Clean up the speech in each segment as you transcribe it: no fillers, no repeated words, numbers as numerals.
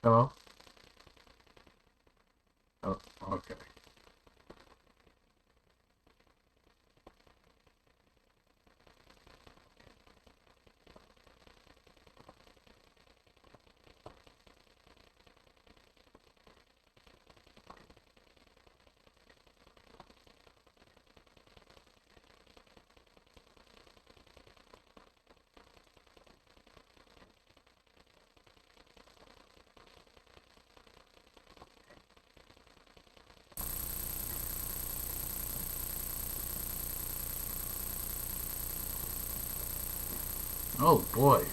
Hello? Oh, okay. Oh boy.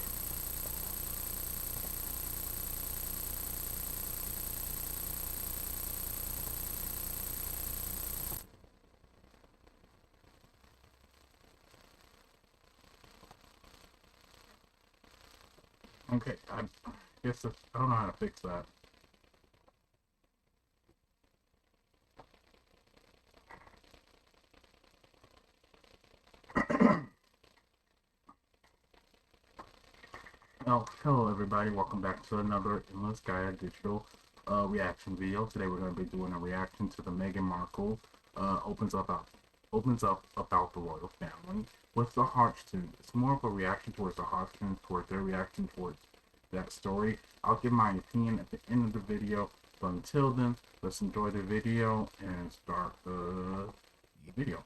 Okay, I guess I don't know how to fix that. Oh, hello everybody. Welcome back to another Endless Gaia Digital reaction video. Today we're going to be doing a reaction to the Meghan Markle opens up about the royal family with the Hodgetwins. It's more of a reaction towards the Hodgetwins, towards their reaction towards that story. I'll give my opinion at the end of the video. But until then, let's enjoy the video and start the video.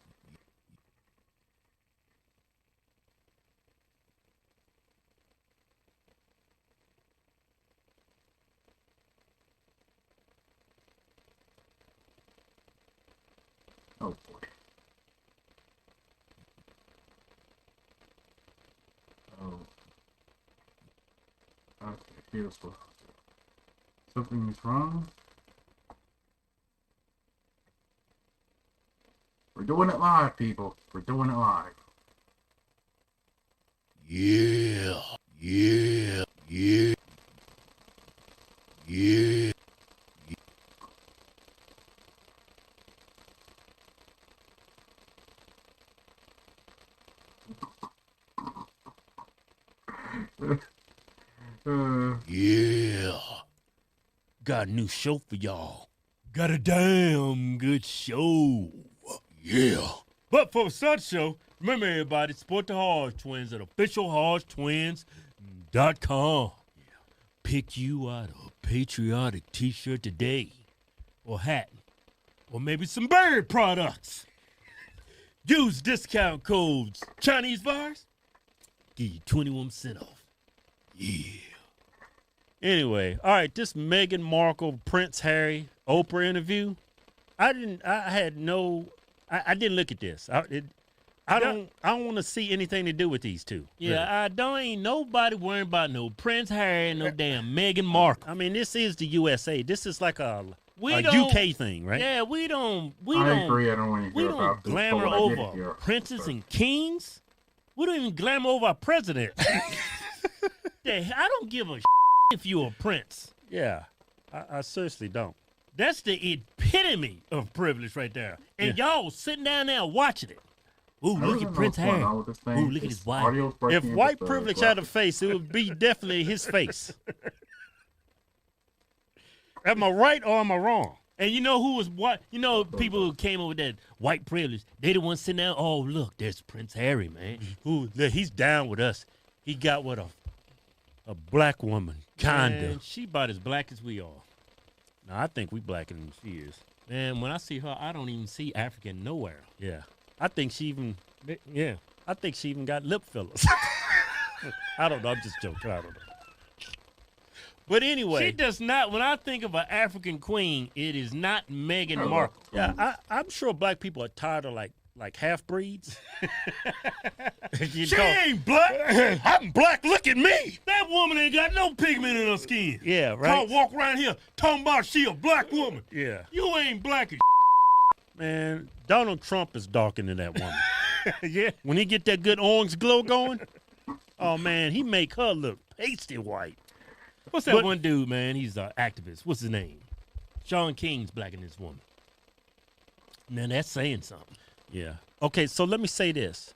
Oh boy. Oh. Okay, here's what. Something is wrong. We're doing it live, people. We're doing it live. Yeah, yeah, yeah, yeah. Yeah. Got a new show for y'all. Got a damn good show. Yeah. But for such show, remember everybody, support the Hodgetwins at officialhodgetwins.com. Pick you out a patriotic t-shirt today. Or hat. Or maybe some bird products. Use discount codes Chinese virus. Give you 21% off. Yeah. Anyway, all right, this Meghan Markle, Prince Harry, Oprah interview. I didn't look at this. I don't want to see anything to do with these two. Yeah, really. Ain't nobody worrying about no Prince Harry and no damn Meghan Markle. I mean, this is the USA. This is like a UK thing, right? Yeah, we don't agree. I don't want to hear about this, glamour over princes and kings. We don't even glamour over our president. I don't give a if you're a prince. Yeah, I seriously don't. That's the epitome of privilege right there. And y'all sitting down there watching it. Ooh, look at Prince Harry. Ooh, look at his wife. If white privilege had a face, it would be definitely his face. Am I right or am I wrong? And you know who was what? You know, people who came up with that white privilege, they the ones sitting there, oh, look, there's Prince Harry, man. Ooh, look, he's down with us. He got with a black woman, kinda. Man, she about as black as we are. Now, I think we blacker than she is. Man, when I see her, I don't even see African nowhere. Yeah. I think she even got lip fillers. I don't know. I'm just joking. I don't know. But anyway. She does not, when I think of an African queen, it is not Meghan Markle. Yeah, I'm sure black people are tired of like half-breeds. She ain't black. I'm black. Look at me. That woman ain't got no pigment in her skin. Yeah, right. Can't walk around here talking about she a black woman. Yeah. You ain't black as man, Donald Trump is darker than that woman. Yeah. When he get that good orange glow going, oh, man, he make her look pasty white. What's that one dude, man? He's an activist. What's his name? Sean King's blacker than this woman. Man, that's saying something. Yeah. Okay, so let me say this.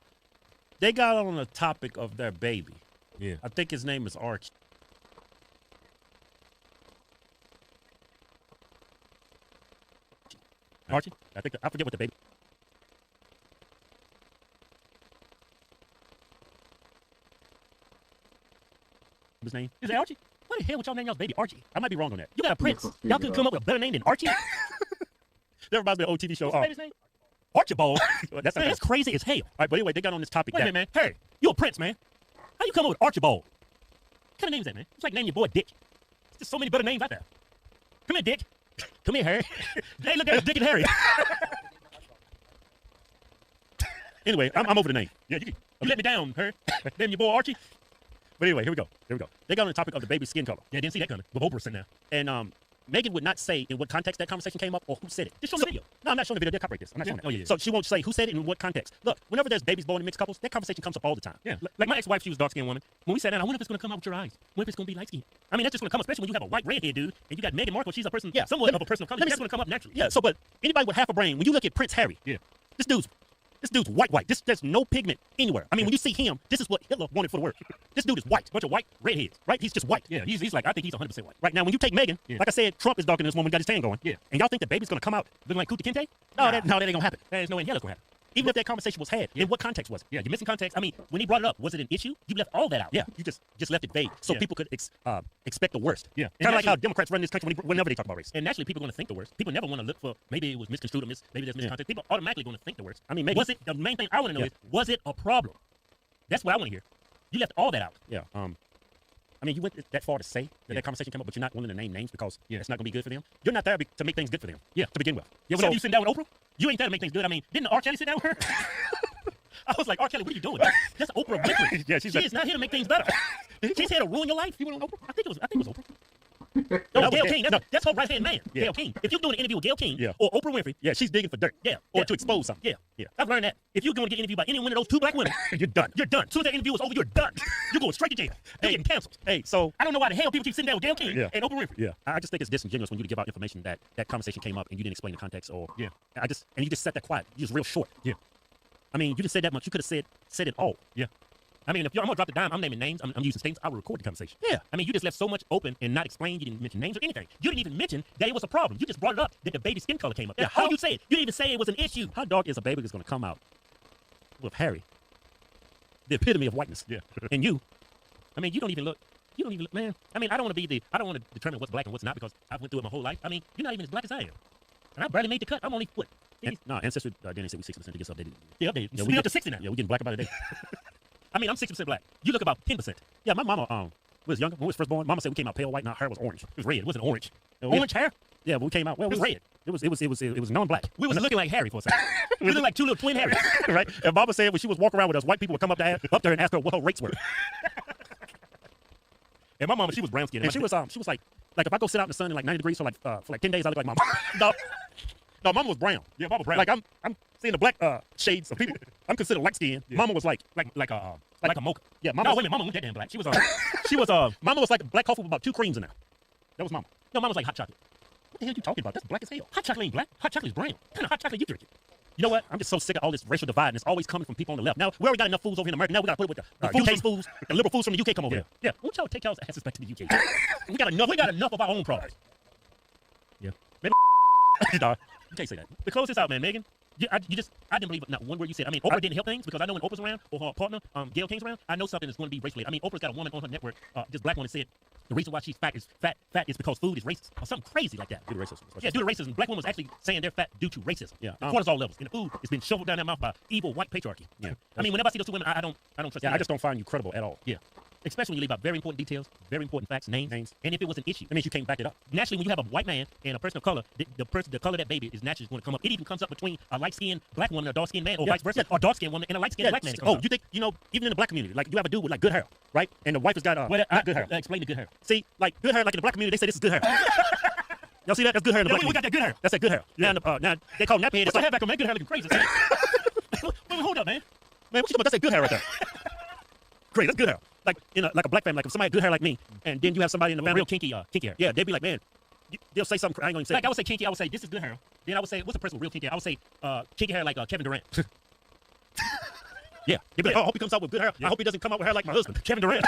They got on the topic of their baby. Yeah. I think his name is Archie. Archie? I forget what the baby. His name is it Archie? What the hell would y'all name y'all's baby Archie? I might be wrong on that. You got a prince. Y'all couldn't come up with a better name than Archie. That reminds me of an old TV show. What's the baby's name? Archibald. That's crazy as hell. All right, but anyway, they got on this topic. Wait a minute, man. Hey, you a prince, man? How you come up with Archibald? What kind of name is that, man? It's like naming your boy Dick. There's just so many better names out there. Come here, Dick. Come here, Harry. Hey, look at Dick and Harry. Anyway, I'm over the name. Yeah, you let me down, Harry. Name your boy Archie. But anyway, here we go. They got on the topic of the baby's skin color. Yeah, didn't see that coming. With Oprah sitting there. And Megan would not say in what context that conversation came up or who said it. Just show me the video. No, I'm not showing the video. They'll copyright this. I'm not showing it. Oh, yeah. So she won't say who said it and in what context. Look, whenever there's babies born in mixed couples, that conversation comes up all the time. Yeah. Like my ex-wife, she was a dark-skinned woman. When we sat down, I wonder if it's going to come out with your eyes. What if it's going to be light-skinned? I mean, that's just going to come, especially when you have a white redhead dude and you got Meghan Markle. She's a person, somewhat of a person of color. That's going to come up naturally. Yeah. So, but anybody with half a brain, when you look at Prince Harry, this dude's white. There's no pigment anywhere. I mean, when you see him, this is what Hitler wanted for the world. This dude is white. Bunch of white redheads, right? He's just white. Yeah, he's like, I think he's 100% white. Right now, when you take Megan, like I said, Trump is darker than this woman, got his tan going. Yeah. And y'all think the baby's gonna come out looking like Kunta Kinte? No, that ain't gonna happen. There's no way in hell it's gonna happen. Even if that conversation was had, in what context was it? Yeah, You're missing context. I mean, when he brought it up, was it an issue? You left all that out. Yeah. You just left it vague, so people could expect the worst. Yeah. Kind of like how Democrats run this country whenever they talk about race. And naturally, people are going to think the worst. People never want to look for maybe it was misconstrued or maybe there's miscontext. People automatically going to think the worst. I mean, maybe. Was it the main thing I want to know is was it a problem? That's what I want to hear. You left all that out. Yeah. I mean, you went that far to say that conversation came up, but you're not willing to name names because it's not going to be good for them. You're not there to make things good for them. Yeah. To begin with. Yeah. So you sitting down with Oprah? You ain't there to make things good. I mean, didn't R. Kelly sit down with her? I was like, R. Kelly, what are you doing? That's Oprah Winfrey. Yeah, she is not here to make things better. She's here to ruin your life. You went on Oprah? I think it was Oprah. No, Gayle King. That's her right-hand man. Yeah. Gayle King. If you're doing an interview with Gayle King or Oprah Winfrey, she's digging for dirt. Or to expose something. Yeah. I've learned that. If you're going to get interviewed by any one of those two black women, you're done. You're done. As soon as that interview is over, you're done. You're going straight to jail. You're getting canceled. Hey, so I don't know why the hell people keep sitting down with Gayle King and Oprah Winfrey. Yeah. I just think it's disingenuous when you give out information that conversation came up and you didn't explain the context or and you just sat there quiet. You just real short. Yeah. I mean, you just said that much. You could have said it all. Yeah. I mean, if I'm gonna drop the dime, I'm naming names. I'm using statements. I will record the conversation. Yeah. I mean, you just left so much open and not explained. You didn't mention names or anything. You didn't even mention that it was a problem. You just brought it up that the baby's skin color came up. Yeah. How you say it? You didn't even say it was an issue. How dark is a baby that's gonna come out with Harry? The epitome of whiteness. Yeah. And you. I mean, you don't even look, man. I mean, I don't want to determine what's black and what's not because I've went through it my whole life. I mean, you're not even as black as I am. And I barely made the cut. I'm only what? No, Ancestry Denny said we 60% to get updated. Yeah, updated. Yeah, we up to 60 now. Yeah, we getting black about a day. I mean, I'm 60% black. You look about 10%. Yeah, my mama was younger when we was first born. Mama said we came out pale white. Now her was orange. It was red. It wasn't orange. Orange hair? Yeah, but we came out. Well, it was red. It was non-black. We was looking like Harry for a second. We looked like two little twin Harrys. Right? And Mama said when she was walking around with us, white people would come up to her and ask her what her rates were. And my mama, she was brown skinned. And she was like if I go sit out in the sun in like 90 degrees for like 10 days, I look like Mama. No, Mama was brown. Yeah, Mama brown. Like I'm seeing the black shades of people. I'm considered light skinned. Yeah. Mama was like a mocha. Yeah, Mama. No, wait a minute, Mama wasn't that damn black. She was Mama was like black coffee with about 2 creams in there. That was Mama. No, Mama was like hot chocolate. What the hell are you talking about? That's black as hell. Hot chocolate ain't black. Hot chocolate is brown. What kind of hot chocolate you drinking? You know what? I'm just so sick of all this racial divide, and it's always coming from people on the left. Now, we already got enough fools over here in America. Now we got to put it with the UK fools, the liberal fools from the UK come over here. Yeah. Won't y'all take y'all's asses back to the UK? We got enough of our own problems. Yeah. Maybe you can't say that. To close this out, man, Megan. I didn't believe not one word you said. I mean, Oprah didn't help things because I know when Oprah's around or her partner, Gayle King's around, I know something is going to be racial. I mean, Oprah's got a woman on her network, this black woman said the reason why she's fat is because food is racist or something crazy like that. Due to racism. Yeah, due to racism. Black women was actually saying they're fat due to racism. Yeah. The cortisol levels and the food has been shoveled down their mouth by evil white patriarchy. Yeah. I mean, whenever I see those two women, I don't trust them. I just don't find you credible at all. Yeah. Especially when you leave out very important details, very important facts, names. And if it was an issue, that means you can't back it up. Naturally, when you have a white man and a person of color, the color of that baby is naturally going to come up. It even comes up between a light-skinned black woman and a dark-skinned man, or vice versa, or a dark-skinned woman and a light-skinned black man. You think, even in the black community, like you have a dude with like good hair, right? And the wife has got not good hair. Explain the good hair. See, like good hair, like in the black community, they say this is good hair. Y'all see that? That's good hair in the black community. We got that good hair. That's that good hair. Yeah. Now they call nappy head. What's that hair back on, man? Good hair looking crazy. Wait, hold up, man. Man, what you talking about? That's that good hair right there. Great, that's good hair. Like in like a black family, like if somebody had good hair like me, and then you have somebody in the family real kinky hair. Yeah, they'd be like, man, they'll say something. I ain't gonna say. Like I would say kinky, I would say this is good hair. Then I would say, what's a person with real kinky hair? I would say kinky hair like Kevin Durant. Yeah, they'd be like, oh, I hope he comes out with good hair. Yeah. I hope he doesn't come out with hair like my husband, Kevin Durant.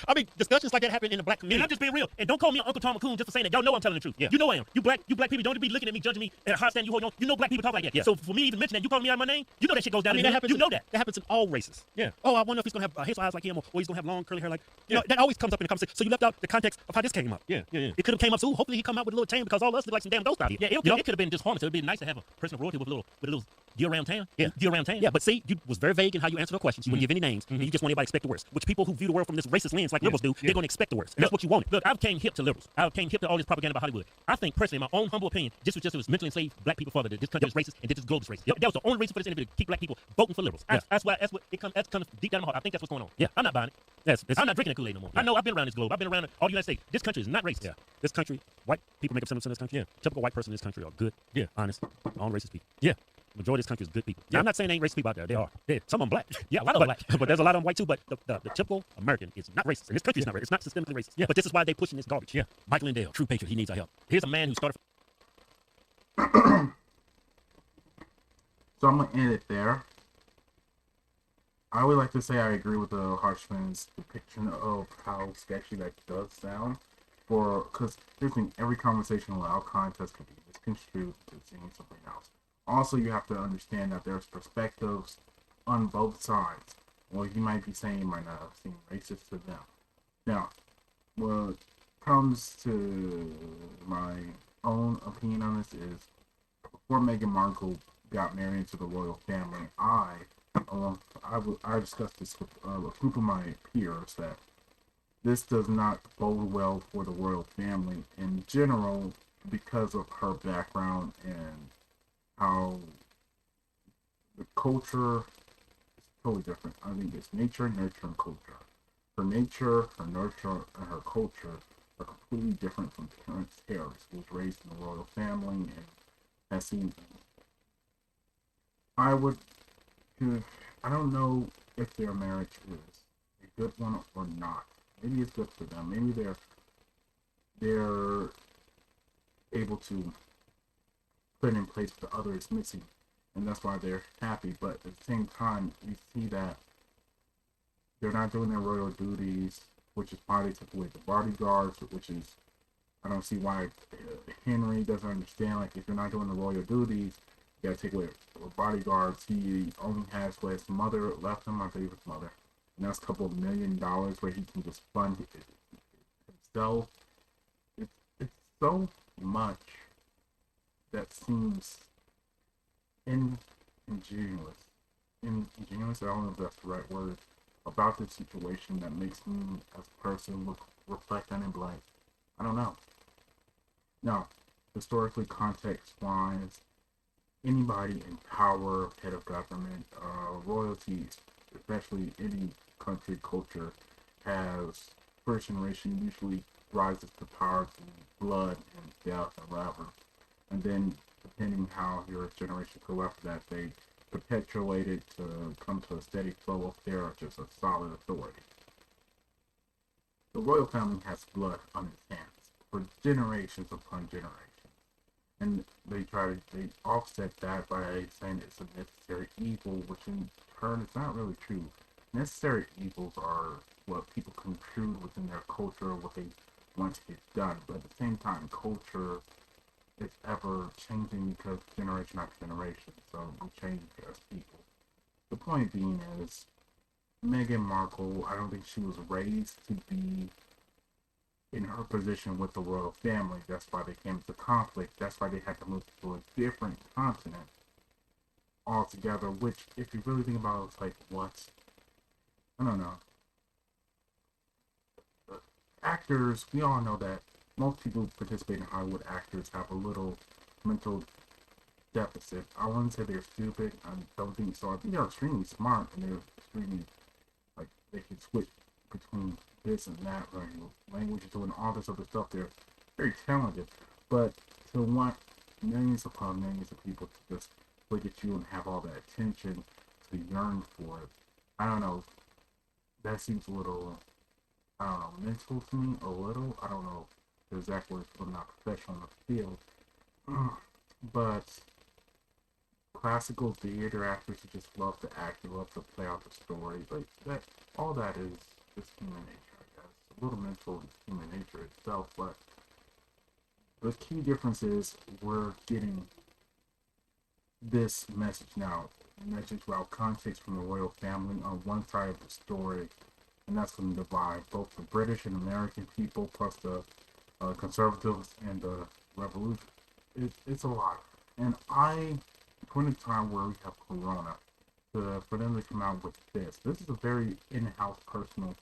I mean, discussions like that happen in the black community. And I'm just being real. And don't call me Uncle Tom Coon just for saying that. Y'all know I'm telling the truth. Yeah. You know I am. You black people don't be looking at me, judging me at a high stand you hold on. You know black people talk like that. Yeah. So for me even mentioning that, you calling me out my name, you know that shit goes down. I mean, that happens. You know that. That happens in all races. Yeah. Oh, I wonder if he's gonna have hazel eyes like him, or he's gonna have long curly hair like. You know, that always comes up in the conversation. So you left out the context of how this came up. Yeah. It could have came up. So hopefully he come out with a little chain because all of us look like some damn ghosts out here. Yeah. It could have been just harmless. It'd be nice to have a person of royalty with a little deal around town. Yeah. Deal around town. Yeah. But see, you was very vague in how you answered the questions. You wouldn't give any names, and you just want everybody to expect the worst. Which people who view the world from this racist lens like liberals do, they're gonna expect the worst. And that's what you wanted. Look, I came hip to liberals. I came hip to all this propaganda about Hollywood. I think personally, in my own humble opinion, this was just it was mentally enslaved black people further. This country was racist and this is globe is racist. That was the only reason for this interview to keep black people voting for liberals. That's what it comes deep down in my heart. I think that's what's going on. Yeah. I'm not buying it. I'm not drinking the Kool-Aid no more. I know I've been around this globe. I've been around all the United States. This country is not racist. Yeah. This country, white people make up 7% of this country. Yeah. Typical white person in this country are good, honest, non-racist people. Yeah. Majority of this country is good people. Now, I'm not saying there ain't racist people out there. They are. Some of them black. Yeah, a lot of them black. But there's a lot of them white too. But the typical American is not racist. And this country is not racist. It's not systemically racist. Yeah. But this is why they pushing this garbage. Yeah. Michael Lindell, true patriot. He needs our help. Here's a man who started. So I'm gonna end it there. I would like to say I agree with the Hodgetwins' depiction of how sketchy that does sound. Because here's the thing, every conversation without context can be misconstrued to seeing something else. Also, you have to understand that there's perspectives on both sides. Well, you might be saying you might not have seen racist to them. Now, what comes to my own opinion on this is, before Meghan Markle got married into the royal family, I discussed this with a group of my peers that this does not bode well for the royal family in general because of her background and how the culture is totally different. I think it's nature, nurture, and culture. Her nature, her nurture, and her culture are completely different from Prince Harry, who was raised in the royal family and has seen things. I don't know if their marriage is a good one or not. Maybe it's good for them. Maybe they're able to put in place what the other is missing, and that's why they're happy. But at the same time, we see that they're not doing their royal duties, which is why they took away the bodyguards, which is, I don't see why Henry doesn't understand, like, if you're not doing the royal duties, you gotta take away the bodyguards. He only has what his mother left him, I believe his mother, and that's a couple of $1 million where he can just fund it himself. It's so much that seems ingenuous. Ingenuous, I don't know if that's the right word, about this situation that makes me as a person reflect on it blank. I don't know. Now, historically, context-wise, anybody in power, head of government, royalties, especially any country culture, has first generation usually rises to power through blood and death or whatever. And then, depending how your generation go after that, they perpetuate it to come to a steady flow of there, just a solid authority. The royal family has blood on its hands for generations upon generations. And they offset that by saying it's a necessary evil, which in turn is not really true. Necessary evils are what people conclude within their culture, what they want to get done. But at the same time, culture is ever changing because generation after generation, so we change as people. The point being is, Meghan Markle, I don't think she was raised to be in her position with the royal family. That's why they came into conflict. That's why they had to move to a different continent altogether, which, if you really think about it, it's like, what? I don't know. Actors, we all know that most people who participate in Hollywood, actors, have a little mental deficit. I wouldn't say they're stupid. I don't think so. I think they're extremely smart, and they're extremely, like, they can switch between this and that, languages, doing all this other stuff. They're very talented. But to want millions upon millions of people to just look at you and have all that attention, to yearn for it, I don't know. That seems a little, I don't know, mental to me, a little. I don't know the exact words, I'm not professional in the field. But classical theater actors who just love to act, they love to play out the story. Like, that, all that is just human nature, I guess. a little mental in human nature itself, but the key difference is we're getting this message now, message about context from the royal family on one side of the story, and that's going to divide both the British and American people, plus the conservatives and the revolution. It's a lot, and during the time where we have Corona, for them to come out with this is a very in-house personal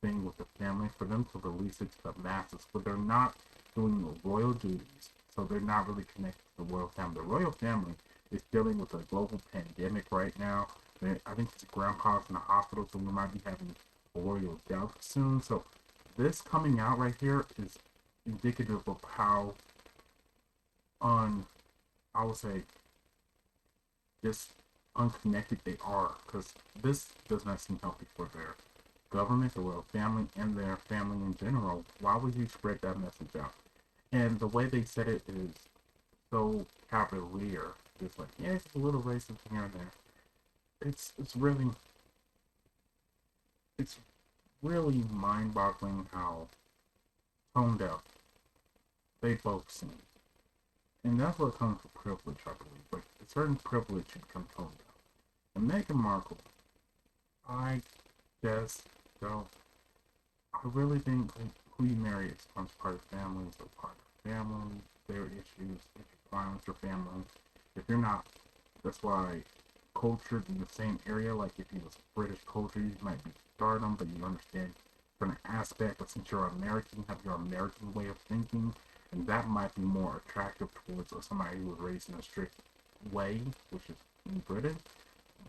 thing with the family, for them to release it to the masses, but they're not doing the royal duties, so they're not really connected to the royal family. The royal family is dealing with a global pandemic right now. I think his grandpa's in the hospital, so we might be having a royal death soon. So this coming out right here is indicative of how I would say, just unconnected they are, because this does not seem healthy for their government, the royal family, and their family in general. Why would you spread that message out? And the way they said it is so cavalier. It's like, yeah, it's a little racist here and there. It's really mind-boggling how tone deaf they both seem. And that's what comes with privilege, I believe. Like, a certain privilege should become tone deaf. And Meghan Markle, I guess, so I really think who you marry is part of family, so part of family, their issues, if you're fine with your family. If you're not, that's why cultured in the same area, like if you was British culture, you might be stardom, but you understand from an aspect, but since you're American, you have your American way of thinking, and that might be more attractive towards somebody who was raised in a strict way, which is in Britain,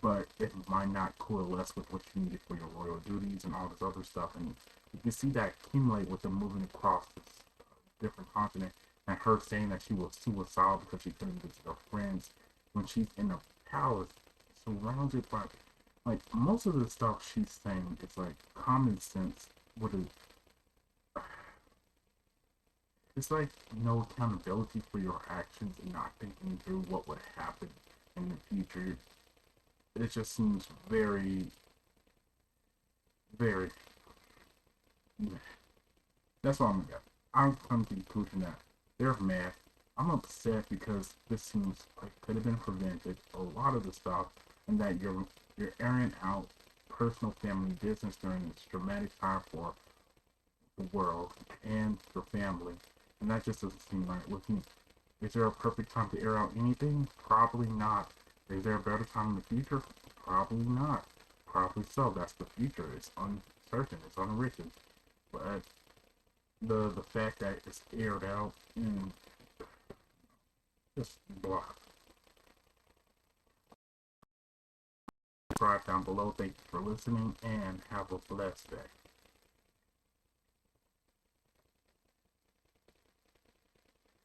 but it might not coalesce with what you needed for your royal duties and all this other stuff. And you can see that accumulate with them moving across this different continent, and her saying that she was suicidal because she couldn't visit her friends when she's in a palace surrounded by, like, most of the stuff she's saying is like common sense. It's like no accountability for your actions and not thinking through what would happen in the future. It just seems very, very. That's all I'm gonna get. I've come to the conclusion that they're mad. I'm upset because this seems like could have been prevented. A lot of the stuff, and that you're airing out personal family business during this dramatic time for the world and your family, and that just doesn't seem right with me. Is there a perfect time to air out anything? Probably not. Is there a better time in the future? Probably not. Probably so. That's the future. It's uncertain. It's unwritten. But the fact that it's aired out and just blah. Subscribe down below. Thank you for listening and have a blessed day.